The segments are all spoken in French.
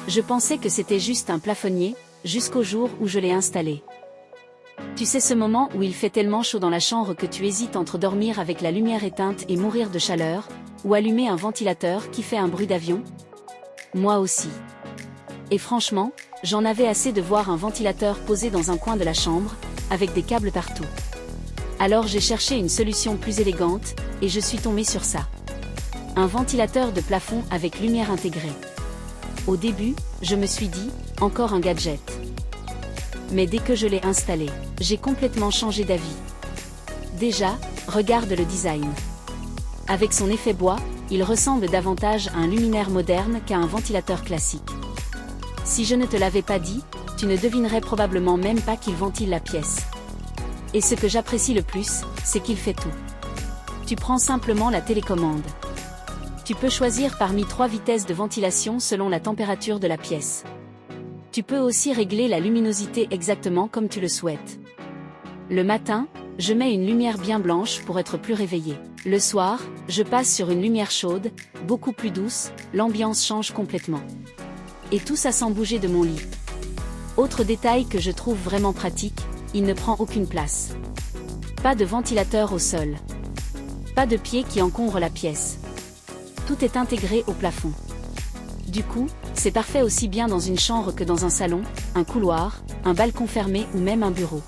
Je pensais que c'était juste un plafonnier, jusqu'au jour où je l'ai installé. Tu sais ce moment où il fait tellement chaud dans la chambre que tu hésites entre dormir avec la lumière éteinte et mourir de chaleur, ou allumer un ventilateur qui fait un bruit d'avion? Moi aussi. Et franchement, j'en avais assez de voir un ventilateur posé dans un coin de la chambre, avec des câbles partout. Alors j'ai cherché une solution plus élégante, et je suis tombée sur ça. Un ventilateur de plafond avec lumière intégrée. Au début, je me suis dit, encore un gadget. Mais dès que je l'ai installé, j'ai complètement changé d'avis. Déjà, regarde le design. Avec son effet bois, il ressemble davantage à un luminaire moderne qu'à un ventilateur classique. Si je ne te l'avais pas dit, tu ne devinerais probablement même pas qu'il ventile la pièce. Et ce que j'apprécie le plus, c'est qu'il fait tout. Tu prends simplement la télécommande. Tu peux choisir parmi 3 vitesses de ventilation selon la température de la pièce. Tu peux aussi régler la luminosité exactement comme tu le souhaites. Le matin, je mets une lumière bien blanche pour être plus réveillé. Le soir, je passe sur une lumière chaude, beaucoup plus douce, l'ambiance change complètement. Et tout ça sans bouger de mon lit. Autre détail que je trouve vraiment pratique, il ne prend aucune place. Pas de ventilateur au sol. Pas de pied qui encombre la pièce. Tout est intégré au plafond. Du coup, c'est parfait aussi bien dans une chambre que dans un salon, un couloir, un balcon fermé ou même un bureau.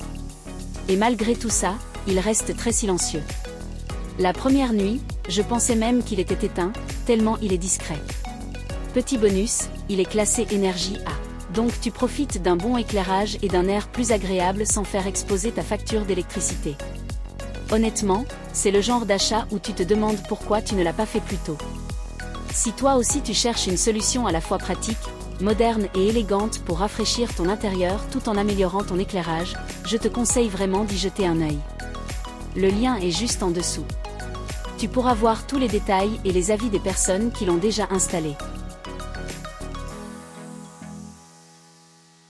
Et malgré tout ça, il reste très silencieux. La première nuit, je pensais même qu'il était éteint, tellement il est discret. Petit bonus, il est classé énergie A. Donc tu profites d'un bon éclairage et d'un air plus agréable sans faire exploser ta facture d'électricité. Honnêtement, c'est le genre d'achat où tu te demandes pourquoi tu ne l'as pas fait plus tôt. Si toi aussi tu cherches une solution à la fois pratique, moderne et élégante pour rafraîchir ton intérieur tout en améliorant ton éclairage, je te conseille vraiment d'y jeter un œil. Le lien est juste en dessous. Tu pourras voir tous les détails et les avis des personnes qui l'ont déjà installé.